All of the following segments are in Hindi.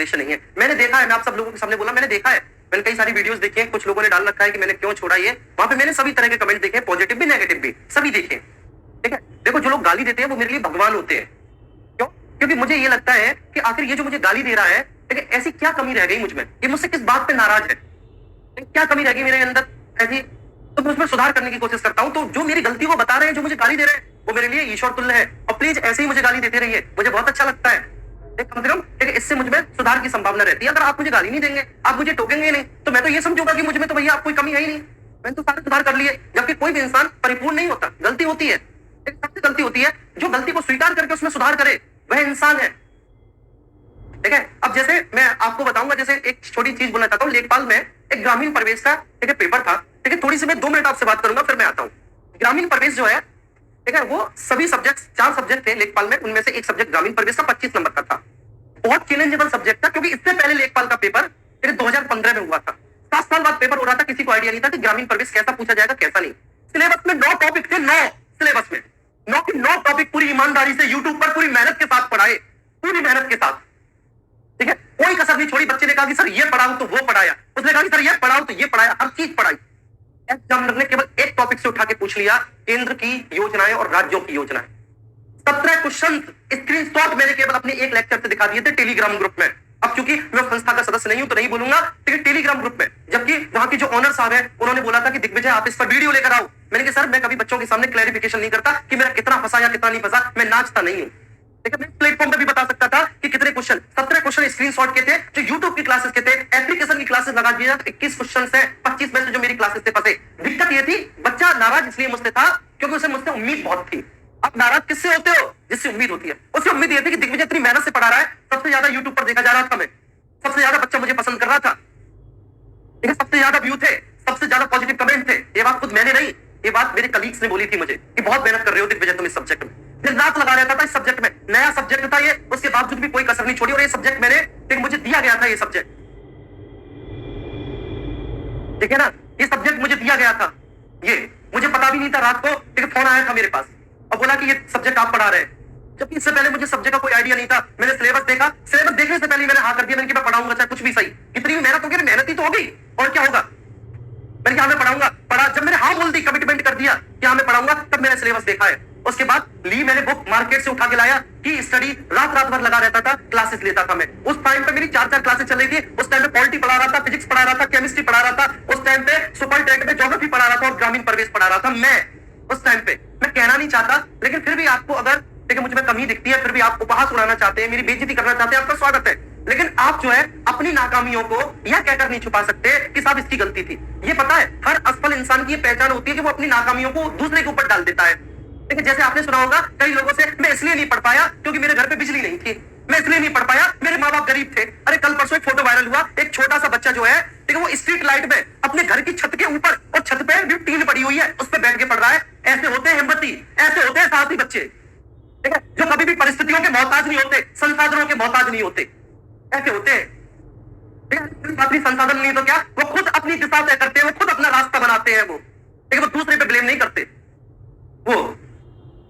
उद्देश्य नहीं है। मैंने देखा है, मैं आप सब लोगों के सामने बोला, मैंने देखा है, मैंने कई सारी वीडियोस देखी हैं, कुछ लोगों ने डाल रखा है कि मैंने क्यों छोड़ा ये, वहां पे मैंने सभी तरह के कमेंट देखे, पॉजिटिव भी नेगेटिव भी, सभी देखे। ठीक है, देखो जो लोग गाली देते हैं वो मेरे लिए भगवान होते हैं। क्यों? क्योंकि मुझे ये लगता है कि आखिर ये जो मुझे गाली दे रहा है, ठीक है, ऐसी क्या कमी रह गई मुझमें, ये मुझसे किस बात पे नाराज है, क्या कमी रह गई मेरे अंदर ऐसी, तो मैं उसमें सुधार करने की कोशिश करता हूँ। तो जो मेरी गलती को बता रहे हैं, जो मुझे गाली दे रहे हैं, वो मेरे लिए ईश्वर तुल्य है। और प्लीज ऐसे ही मुझे गाली देते रहिए, मुझे बहुत अच्छा लगता है। कम से कम इससे मुझमें सुधार की संभावना रहती है। अगर आप मुझे गाली नहीं देंगे, आप मुझे टोकेंगे नहीं, तो मैं तो ये समझूंगा कि मुझमें तो भैया आप कोई कमी है ही नहीं, मैंने तो सारे सुधार कर लिए। जबकि कोई भी इंसान परिपूर्ण नहीं होता, गलती होती है, सबसे गलती होती है। जो गलती को स्वीकार करके उसमें सुधार करे वह इंसान है। ठीक है, अब जैसे मैं आपको बताऊंगा, जैसे एक छोटी चीज बोलना चाहता हूँ। लेखपाल में एक ग्रामीण परिवेश का ठीक है पेपर था। ठीक है, थोड़ी सी मैं 2 मिनट आपसे बात करूंगा, फिर मैं आता हूँ। ग्रामीण परिवेश जो है, ठीक है, वो सभी सब्जेक्ट, 4 सब्जेक्ट थे लेखपाल में, उनमें से एक सब्जेक्ट ग्रामीण परिवेश का 25 नंबर का था। बहुत चैलेंजेबल सब्जेक्ट था, क्योंकि इससे पहले लेखपाल का पेपर 2015 में हुआ था। 7 साल बाद पेपर हो रहा था, किसी को आइडिया नहीं था कि ग्रामीण परिवेश कैसा पूछा जाएगा कैसा नहीं। सिलेबस में 9 टॉपिक थे, 9 सिलेबस में 9 टॉपिक पूरी ईमानदारी से यूट्यूब पर पूरी मेहनत के साथ पढ़ाए, पूरी मेहनत के साथ। ठीक है, कोई कसर नहीं छोड़ी। बच्चे ने कहा कि सर ये पढ़ाऊं तो वो पढ़ाया, उसने कहा कि सर ये पढ़ाओ तो ये पढ़ाया, हर चीज पढ़ाई। एग्जामिनर ने केवल एक टॉपिक से उठा के पूछ लिया, केंद्र की योजनाएं और राज्यों की योजनाएं। 17 क्वेश्चन स्क्रीनशॉट मैंने केवल अपने एक लेक्चर से दिखा दिए थे टेलीग्राम ग्रुप में। अब चूंकि मैं संस्था का सदस्य नहीं हूं तो नहीं बोलूंगा, लेकिन टेलीग्राम ग्रुप में, जबकि वहां की जो ऑनर साहब है उन्होंने बोला था कि दिग्विजय आप इस पर वीडियो लेकर आओ। मैंने कहा सर मैं कभी बच्चों के सामने क्लैरिफिकेशन नहीं करता कि मेरा कितना फंसा या कितना नहीं फंसा, मैं नाचता नहीं हूं। लेकिन मैं प्लेटफॉर्म पे भी बता सकता था कि कितने क्वेश्चन, 17 क्वेश्चन स्क्रीनशॉट के थे, जो यूट्यूब की क्लासेस के थे। एप्लीकेशन की क्लासेस लगा दिया तो 21 क्वेश्चन है, 25 में से जो मेरी क्लासेस थे फंसे। दिक्कत ये थी, बच्चा नाराज इसलिए मुझसे था क्योंकि उसे मुझसे उम्मीद बहुत थी। आप नाराज किससे होते हो? जिससे उम्मीद होती है। उससे उम्मीद ये थी कि दिग्विजय इतनी मेहनत से पढ़ा रहा है, सबसे ज्यादा यूट्यूब पर देखा जा रहा था, मैं सबसे ज्यादा बच्चा मुझे पसंद कर रहा था, ठीक है, सबसे ज्यादा व्यू थे, सबसे ज्यादा पॉजिटिव कमेंट थे। ये बात खुद मैंने नहीं, ये बात मेरे कलीग्स ने बोली थी मुझे कि बहुत मेहनत कर रहे हो दिग्विजय तुम इस सब्जेक्ट में। दिन रात लगा रहता था इस सब्जेक्ट में, नया सब्जेक्ट था ये, उसके बावजूद भी कोई कसर नहीं छोड़ी। और ये सब्जेक्ट मैंने, ठीक, मुझे दिया गया था ये सब्जेक्ट, ठीक है ना, ये सब्जेक्ट मुझे दिया गया था, ये मुझे पता भी नहीं था। रात को एक फोन आया था मेरे पास और बोला कि ये सब्जेक्ट आप पढ़ा रहे हैं, जबकि इससे पहले मुझे सब्जेक्ट का कोई आइडिया नहीं था। मैंने सिलेबस देखा, सिलेबस देखने से पहले मैंने हाँ कर दिया, मैंने कि मैं पढ़ाऊंगा चाहे कुछ भी सही। इतनी भी मेहनत होगी, मेहनत ही तो होगी, और क्या होगा। मैंने कहा मैं पढ़ाऊंगा, पढ़ा। जब मैंने हाँ बोल दी, कमिटमेंट कर दिया कि हाँ मैं पढ़ाऊंगा, तब मैंने सिलेबस देखा है। उसके बाद ली मैंने बुक, मार्केट से उठा के लाया कि स्टडी, रात भर लगा रहता था, क्लासेस लेता था मैं। उस टाइम पे मेरी 4 क्लासेस चल रही थी। उस टाइम पे पॉलिटी पढ़ा रहा था, फिजिक्स पढ़ा रहा था, केमिस्ट्री पढ़ा रहा था, उस टाइम पे सुपर टेक में ज्योग्राफी पढ़ा रहा था और ग्रामीण परिवेश पढ़ा रहा था मैं। उस टाइम पे मैं कहना नहीं चाहता, लेकिन फिर भी आपको अगर देखिए मुझ में कमी दिखती है, फिर भी आप उपहास उड़ाना चाहते हैं, मेरी बेइज्जती करना चाहते हैं, आपका स्वागत है। लेकिन आप जो है अपनी नाकामियों को यह कहकर नहीं छुपा सकते कि साहब इसकी गलती थी। ये पता है, हर असफल इंसान की पहचान होती है कि वो अपनी नाकामियों को दूसरे के ऊपर डाल देता है। लेकिन जैसे आपने सुना होगा कई लोगों से, मैं इसलिए नहीं पढ़ पाया क्योंकि मेरे घर पे बिजली नहीं थी, मैं इसलिए नहीं पढ़ पाया मेरे माँ बाप गरीब थे। अरे कल परसों एक फोटो वायरल हुआ, एक छोटा सा बच्चा जो है, ठीक है, वो स्ट्रीट लाइट में अपने घर की छत के ऊपर, और छत पे भी टीन पड़ी हुई है, उस पर बैठ के पढ़ रहा है। ऐसे होते हैं हिम्मती, ऐसे होते हैं साहसी बच्चे, ठीक है, जो कभी भी परिस्थितियों के मोहताज नहीं होते, संसाधनों के मोहताज नहीं होते, ऐसे होते हैं। ठीक है, अपनी संसाधन नहीं तो क्या, वो खुद अपनी दिशा तय करते हैं, वो खुद अपना रास्ता बनाते हैं, वो, ठीक है, वो दूसरे पे ब्लेम नहीं करते वो।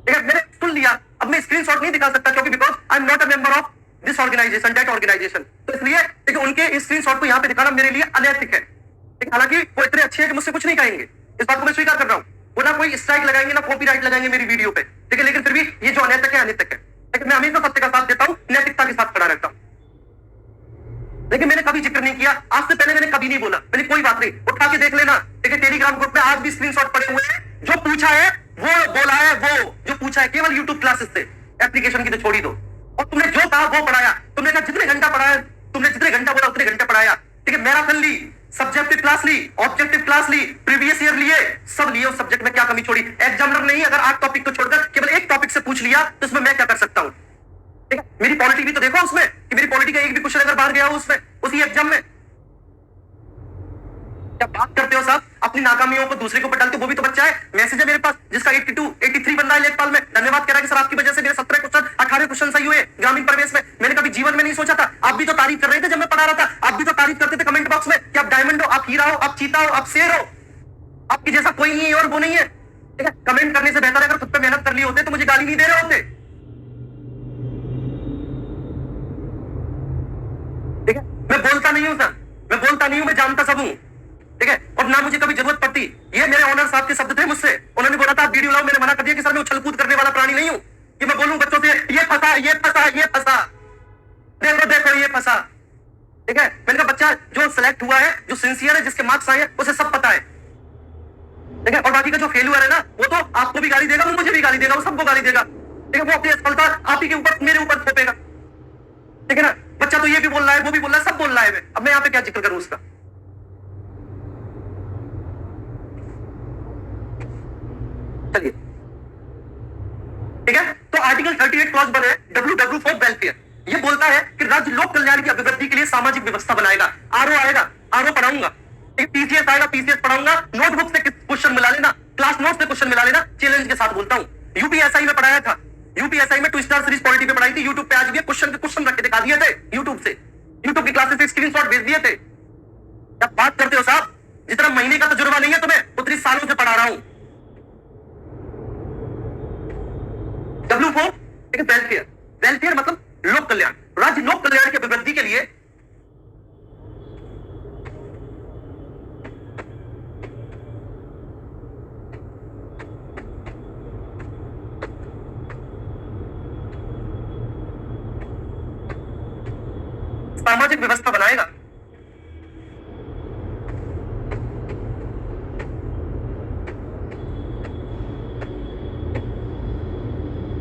ठीक है, मैंने सुन लिया। अब मैं स्क्रीनशॉट नहीं दिखा सकता क्योंकि because I am not a member of this organisation, that organisation, तो इसलिए ठीक है, उनके स्क्रीनशॉट को यहाँ पे दिखाना मेरे लिए अनैतिक है। ठीक, हालांकि वो इतने अच्छे हैं कि मुझसे कुछ नहीं कहेंगे, इस बात को मैं स्वीकार कर रहा हूँ। वो ना कोई स्ट्राइक लगाएंगे, ना कॉपीराइट लगाएंगे मेरी वीडियो पे, ठीक है, लेकिन फिर भी ये जो अनैतिक है, अनैतिक है। लेकिन मैं हमेशा सत्य का साथ देता हूँ, नैतिकता के साथ खड़ा रहता हूँ। लेकिन मैंने कभी जिक्र नहीं किया, आज से पहले मैंने कभी नहीं बोला, मैंने कोई बात नहीं, उठा के देख लेना, ठीक है, टेलीग्राम ग्रुप में आज भी स्क्रीनशॉट पड़े हुए हैं। जो पूछा है वो बोला है, वो जो पूछा है केवल यूट्यूब क्लासेस से, एप्लीकेशन की तो छोड़ ही दो। और तुमने जो कहा वो पढ़ाया, तुमने कहा जितने घंटा पढ़ाया, तुमने जितने घंटा बोला उतने घंटे पढ़ाया, ठीक है। मैराथन ली, सब्जेक्टिव क्लास ली, ऑब्जेक्टिव क्लास ली, प्रीवियस ईयर लिए, सब लिए। उस सब्जेक्ट में क्या कमी छोड़ी? एग्जामिनर नहीं, अगर 8 टॉपिक को छोड़कर केवल एक टॉपिक से पूछ लिया तो उसमें मैं क्या कर सकता हूं? ठीक है, मेरी पॉलिटी भी तो देखो उसमें, कि मेरी पॉलिटी का एक भी क्वेश्चन अगर बाहर गया हो उसमें, उसी एग्जाम में। क्या बात करते हो साहब, अपनी नाकामियों को दूसरे के ऊपर डालते हो। वो भी तो बच्चा है, मैसेज है मेरे पास जिसका 82, 83 बन रहा है लेखपाल में, धन्यवाद कह रहा है कि सर आपकी वजह से मेरे 17 क्वेश्चन, 18 क्वेश्चन सही हुए ग्रामीण परिवेश में। मैंने कभी जीवन में नहीं सोचा था। आप भी तो तारीफ कर रहे थे जब मैं पढ़ा रहा था, आप भी तो तारीफ करते थे कमेंट बॉक्स में कि आप डायमंड हो, आप हीरा हो, आप चीता हो, आप शेर हो, आपकी जैसा कोई नहीं है और वो नहीं है। ठीक है, कमेंट करने से बेहतर है अगर खुद पे मेहनत कर ली होते तो मुझे गाली नहीं दे रहे होते। बोलता नहीं हूँ सर, मैं बोलता नहीं हूँ, मैं जानता सब हूँ, ठीक है, और ना मुझे कभी जरूरत पड़ती। ये मेरे ऑनर साहब के शब्द थे मुझसे, उन्होंने बोला था आप वीडियो लाओ, मैंने मना कर दिया कि सर मैं उछल कूद करने वाला प्राणी नहीं हूँ कि मैं बोलूं बच्चों से ये फंसा, ये फंसा, ये फंसा, देखो देखो ये फंसा, ठीक है। मैंने कहा बच्चा जो सिलेक्ट हुआ है, जो सिंसियर है, जिसके मार्क्स आए हैं, उसे सब पता है, ठीक है, और बाकी का जो फेल्यूअर है ना, वो तो आपको भी गाली देगा, वो मुझे भी गाली देगा, वो सबको गाली देगा, ठीक है, वो अपनी असफलता आप ही के ऊपर, मेरे ऊपर थोपेगा, ठीक है ना। बच्चा तो ये भी बोल रहा है, वो भी बोल रहा है, सब बोल रहा है, अब मैं यहाँ पे क्या जिक्र करूं उसका। चलिए, ठीक है, तो आर्टिकल 38 क्लॉज 1 है WW फॉर वेलफेयर, ये बोलता है कि राज्य लोक कल्याण की अभिवृद्धि के लिए सामाजिक व्यवस्था बनाएगा। आरओ आएगा, आरओ पढ़ाऊंगा, पीसीएस आएगा, पीसीएस पढ़ाऊंगा, नोटबुक से क्वेश्चन मिला लेना, क्लास नोट से क्वेश्चन मिला लेना, चैलेंज के साथ बोलता हूं। यूपीएसआई में पढ़ाया था, यूपीएसआई में 2 स्टार सीरीज पॉलिटी पे पढ़ाई थी, यूट्यूब पे आज भी क्वेश्चन के क्वेश्चन रख के दिखा दिए थे, यूट्यूब से, यूट्यूब की क्लासेस से स्क्रीनशॉट भेज दिए थे। क्या बात करते हो साहब, जितना महीने का तजुर्बा नहीं है तुम्हें, उतनी सालों से पढ़ा रहा हूं। W4 ठीक है, वेलफेयर, वेलफेयर मतलब लोक कल्याण, राज्य लोक कल्याण की अभिवृद्धि के लिए सामाजिक व्यवस्था बनाएगा।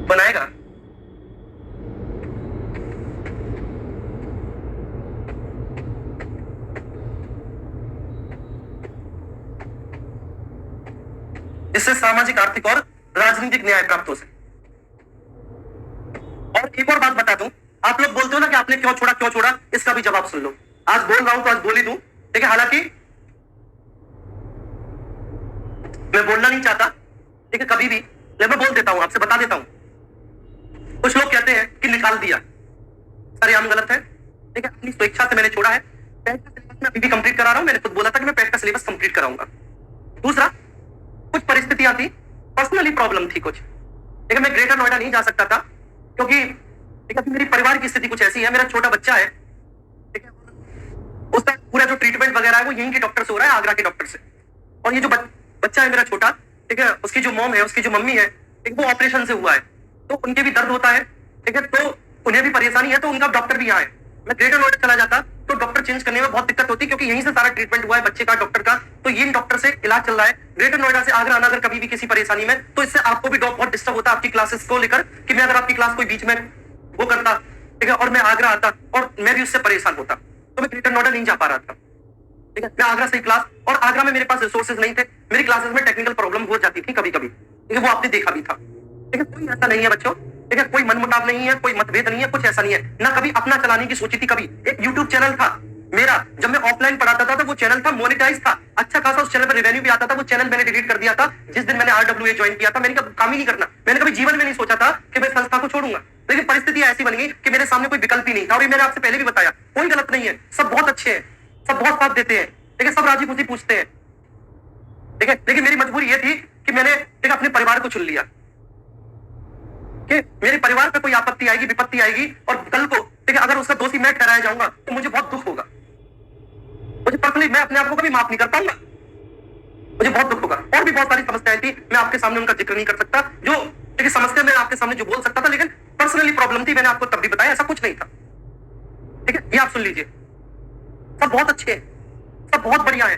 बनाएगा इससे सामाजिक, आर्थिक और राजनीतिक न्याय प्राप्त हो सके। और एक और बात बता दूं, आप लोग बोलते हो ना कि आपने क्यों छोड़ा, क्यों छोड़ा, इसका भी जवाब सुन लो। आज बोल रहा हूं तो आज बोल ही दूं, ठीक है, हालांकि मैं बोलना नहीं चाहता, ठीक है, कभी भी, लेकिन मैं बोल देता हूं, आपसे बता देता हूं। कुछ लोग कहते हैं कि निकाल दिया, सरेआम गलत है, ठीक है, अपनी स्वेच्छा से मैंने छोड़ा है। पेट का सिलेबस मैं अभी भी कंप्लीट करा रहा हूं, मैंने खुद बोला था कि मैं पेट का सिलेबस कंप्लीट कराऊंगा। दूसरा, कुछ परिस्थितियां थी, पर्सनली प्रॉब्लम थी कुछ, ठीक है, मैं ग्रेटर नोएडा नहीं जा सकता था क्योंकि ठीक है, मेरी परिवार की स्थिति कुछ ऐसी है, मेरा छोटा बच्चा है, ठीक है, उसका पूरा जो ट्रीटमेंट वगैरह है वो यहीं के डॉक्टर से हो रहा है, आगरा के डॉक्टर से। और ये जो बच्चा है मेरा छोटा, ठीक है, उसकी जो मॉम है, उसकी जो मम्मी है, ठीक, वो ऑपरेशन से हुआ है, तो उनके भी दर्द होता है, ठीक है, तो उन्हें भी परेशानी है, तो उनका डॉक्टर भी यहाँ है। मैं ग्रेटर नोएडा चला जाता तो डॉक्टर चेंज करने में बहुत दिक्कत होती, क्योंकि यहीं से सारा ट्रीटमेंट हुआ है बच्चे का, डॉक्टर का, तो ये डॉक्टर से इलाज चल रहा है। ग्रेटर नोएडा से आगरा आना अगर कभी भी किसी परेशानी में, तो इससे आपको भी बहुत डिस्टर्ब होता है आपकी क्लासेस को लेकर, कि मैं अगर आपकी क्लास कोई बीच में वो करता, ठीक है, और मैं आगरा आता और मैं भी उससे परेशान होता, तो मैं ग्रेटर नोएडा नहीं जा पा रहा था, ठीक है, मैं आगरा से क्लास, और आगरा में मेरे पास रिसोर्सेज नहीं थे, मेरी क्लासेस में टेक्निकल प्रॉब्लम हो जाती थी कभी कभी, ठीक है, वो आपने देखा भी था, ठीक है, कोई ऐसा नहीं है बच्चों, ठीक है, कोई मनमुटाव नहीं है, कोई मतभेद नहीं है, कुछ ऐसा नहीं है, ना कभी अपना चलाने की सोची थी कभी। एक यूट्यूब चैनल था मेरा, जब मैं ऑफलाइन पढ़ाता था तो वो चैनल था मोनेटाइज था, अच्छा खासा उस चैनल पर रेवेन्यू भी आता था, वो चैनल मैंने डिलीट कर दिया था जिस दिन मैंने RWA ज्वाइन किया था। मैंने कहा काम ही नहीं करना, मैंने कभी जीवन में नहीं सोचा था कि मैं संस्था को छोड़ूंगा, लेकिन परिस्थिति ऐसी बन गई कि मेरे सामने कोई विकल्प ही नहीं था। और ये मैंने आपसे पहले भी बताया, कोई गलत नहीं है, सब बहुत अच्छे हैं, सब बहुत साथ देते हैं, ठीक है, सब राजी खुशी पूछते हैं, ठीक है, लेकिन मेरी मजबूरी ये थी कि मैंने ठीक अपने परिवार को चुन लिया कि मेरे परिवार पे कोई आपत्ति आएगी, विपत्ति आएगी, और कल को ठीक है अगर उसका दोषी मैं ठहराया जाऊंगा तो मुझे बहुत दुख होगा, मुझे पर्सनली मैं अपने आप को कभी माफ नहीं कर पाऊंगा, मुझे बहुत दुख होगा। और भी बहुत सारी समस्याएं थी, मैं आपके सामने उनका जिक्र नहीं कर सकता, जो ठीक है समस्या मैं आपके सामने जो बोल सकता था, लेकिन पर्सनली प्रॉब्लम थी, मैंने आपको तब भी बताया, ऐसा कुछ नहीं था, ठीक है, ये आप सुन लीजिए, सब बहुत अच्छे हैं, सब बहुत बढ़िया है,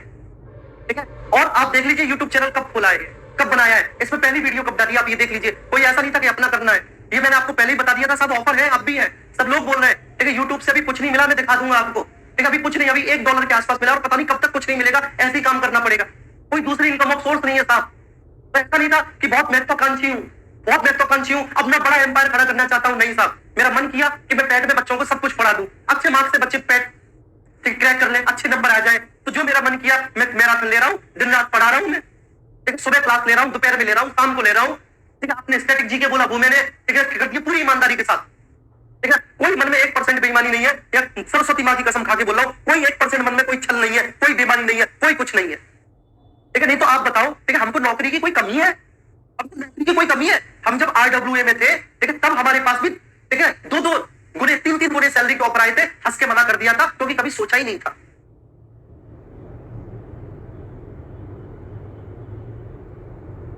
ठीक है, और आप देख लीजिए यूट्यूब चैनल कब खोला है, कब बनाया है, इसमें पहली वीडियो कब डाली, आप ये देख लीजिए, कोई ऐसा नहीं था कि अपना करना है, ये मैंने आपको पहले ही बता दिया था, सब ऑफर है, अब भी है, सब लोग बोल रहे हैं, ठीक है, यूट्यूब से अभी कुछ नहीं मिला, मैं दिखा दूंगा आपको, ठीक है, अभी कुछ नहीं, अभी $1 के आसपास मिला, और पता नहीं कब तक कुछ नहीं मिलेगा, ऐसे ही काम करना पड़ेगा, कोई दूसरी इनकम ऑफ सोर्स नहीं है साहब। तो ऐसा नहीं था कि बहुत महत्वाकांक्षी हूँ, बहुत महत्वाकांक्षी हूँ, अपना बड़ा एम्पायर खड़ा करना चाहता हूँ, नहीं साहब, मेरा मन किया कि मैं पैट में बच्चों को सब कुछ पढ़ा दूं, अच्छे मार्क्स से बच्चे पैट क्रैक कर ले, अच्छे नंबर आ जाए, तो जो मेरा मन किया मैं मैराथन ले रहा हूँ, दिन रात पढ़ा रहा हूँ मैं, ठीक है, सुबह क्लास ले रहा हूँ, दोपहर में ले रहा हूँ, शाम को ले रहा हूँ, ठीक है, आपने स्टैटिक जी के बोला वो मैंने ठीक है कर दिया पूरी ईमानदारी के साथ, ठीक है, कोई मन में 1% बेईमानी नहीं है, या सरस्वती माँ की कसम खा के बोल रहा हूँ, कोई 1% मन में कोई छल नहीं है, कोई बेईमानी नहीं है, कोई कुछ नहीं है, ठीक है, नहीं तो आप बताओ, ठीक है, हमको नौकरी की कोई कमी है, हमको नौकरी की कोई कमी है, हम जब RWA में थे, ठीक है, तब हमारे पास भी ठीक है दो गुने 3-3 गुने सैलरी के ऑफर आए थे, हंस के मना कर दिया था क्योंकि कभी सोचा ही नहीं था।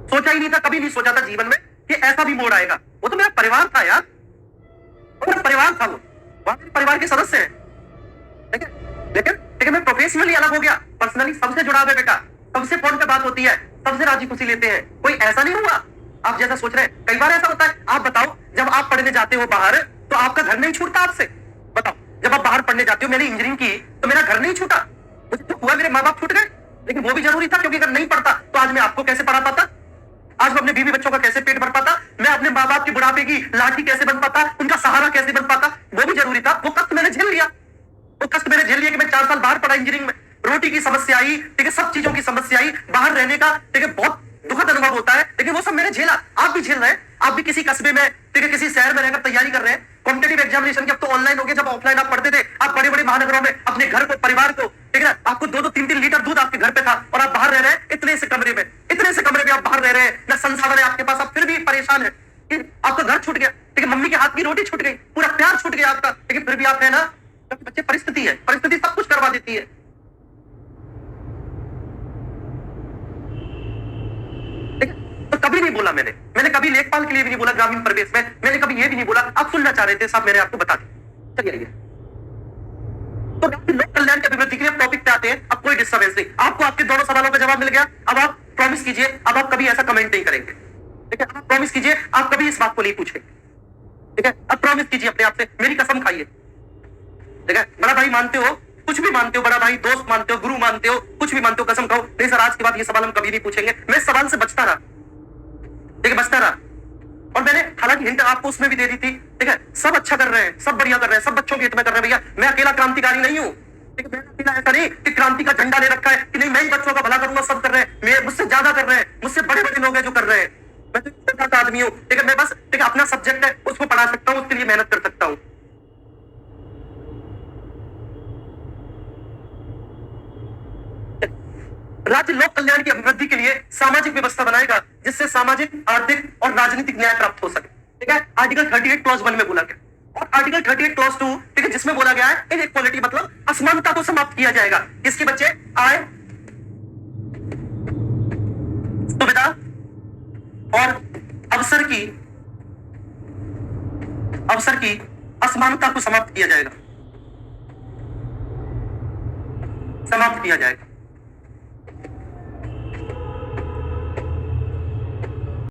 सोचा ही नहीं था, कभी नहीं सोचा था जीवन में कि ऐसा भी मोड़ आएगा। वो तो मेरा परिवार था यार, मेरा परिवार था, वो मेरे परिवार के सदस्य हैं। ठीक है, लेकिन मैं प्रोफेशनली अलग हो गया, पर्सनली सबसे जुड़ा हुआ बेटा, सबसे फोन पे बात होती है, सबसे राजी खुशी लेते हैं। कोई ऐसा नहीं हुआ आप जैसा सोच रहे हैं। कई बार ऐसा होता है, आप बताओ जब आप पढ़ने जाते हो बाहर तो आपका घर नहीं छूटता आपसे। बताओ जब आप बाहर पढ़ने जाते हो, मैंने इंजीनियरिंग की तो मेरा घर नहीं छूटा, मुझे जो हुआ मेरे माँ बाप छूट गए, लेकिन वो भी जरूरी था क्योंकि अगर नहीं पढ़ता तो आज मैं आपको कैसे पढ़ा पाता, आज मैं अपने बीवी बच्चों का कैसे पेट भर पाता, मैं अपने माँ बाप की बुढ़ापे की लाठी कैसे बन पाता, उनका सहारा कैसे बन पाता, वो भी जरूरी था। वो कष्ट मैंने झेल लिया, वो कष्ट मैंने झेल लिया कि मैं 4 साल बाहर पढ़ा इंजीनियरिंग में, रोटी की समस्या आई, ठीक है, सब चीजों की समस्या आई, बाहर रहने का, ठीक है, बहुत दुखद अनुभव होता है, लेकिन वो सब मैंने झेला। आप भी झेल रहे हैं, आप भी किसी कस्बे में, ठीक है, किसी शहर में रहकर तैयारी कर रहे हैं कॉम्पिटेटिव एग्जामिनेशन की। अब तो ऑनलाइन हो गया, जब ऑफलाइन आप पढ़ते थे, आप बड़े बड़े महानगरों में अपने घर को, परिवार को, ठीक है, आपको 2-2, 3-3 लीटर दूध आपके घर पे था और आप बाहर रह रहे हैं इतने से कमरे में, इतने से कमरे में आप बाहर रह रहे हैं, ना संसाधन है आपके पास, आप फिर भी परेशान है कि आपका घर छूट गया, ठीक है, मम्मी के हाथ की रोटी छूट गई, पूरा प्यार छूट गया आपका, लेकिन फिर भी आप है ना, क्योंकि बच्चे परिस्थिति है, परिस्थिति सब कुछ करवा देती है। तो कभी नहीं बोला मैंने कभी लेखपाल के लिए भी नहीं बोला, ग्रामीण परिवेश में मैंने कभी ये भी नहीं बोला। आप सुनना चाह रहे थे साहब, मैंने आपको बता दिया। चलिए आइए, तो लोक कल्याण की अभिवृद्धि के लिए टॉपिक पे आते हैं। अब कोई डिस्टर्बेंस नहीं, आपको आपके दोनों सवालों का जवाब मिल गया। अब आप प्रॉमिस कीजिए, अब आप कभी ऐसा कमेंट नहीं करेंगे, ठीक है। आप प्रॉमिस कीजिए, आप कभी इस बात को नहीं पूछेंगे, ठीक है। अब प्रॉमिस कीजिए अपने आप से, मेरी कसम खाइए, ठीक है। बड़ा भाई मानते हो, कुछ भी मानते हो, बड़ा भाई, दोस्त मानते हो, गुरु मानते हो, कुछ भी मानते हो, कसम खाओ नहीं सर आज के बाद ये सवाल हम कभी नहीं पूछेंगे। मैं इस सवाल से बचता रहा, ठीक है, बचता रहा। और मैंने हालांकि हिंट आपको उसमें भी दे दी थी, ठीक है। सब अच्छा कर रहे हैं, सब बढ़िया कर रहे हैं, सब बच्चों के हित में कर रहे हैं। भैया मैं अकेला क्रांतिकारी नहीं हूँ, ठीक है। मैं अकेला ऐसा नहीं कि क्रांति का झंडा ले रखा है कि नहीं मैं ही बच्चों का भला करूंगा, सब कर रहे हैं, मैं मुझसे ज्यादा कर रहे हैं, मुझसे बड़े बड़े लोग हैं जो कर रहे हैं। मैं तो छोटा सा आदमी हूँ, ठीक है। मैं बस, ठीक है, अपना सब्जेक्ट है उसको पढ़ा सकता हूँ, उसके लिए मेहनत कर सकता हूँ। राज्य लोक कल्याण की अभिवृद्धि के लिए सामाजिक व्यवस्था बनाएगा जिससे सामाजिक, आर्थिक और राजनीतिक न्याय प्राप्त हो सके, ठीक है। आर्टिकल 38 क्लॉज 1 में बोला गया, और आर्टिकल 38 क्लॉज 2, ठीक है, जिसमें बोला गया है इनइक्वालिटी मतलब असमानता को समाप्त किया जाएगा। किसके बच्चे आय, सुविधा और अवसर की असमानता को समाप्त किया जाएगा, समाप्त किया जाएगा।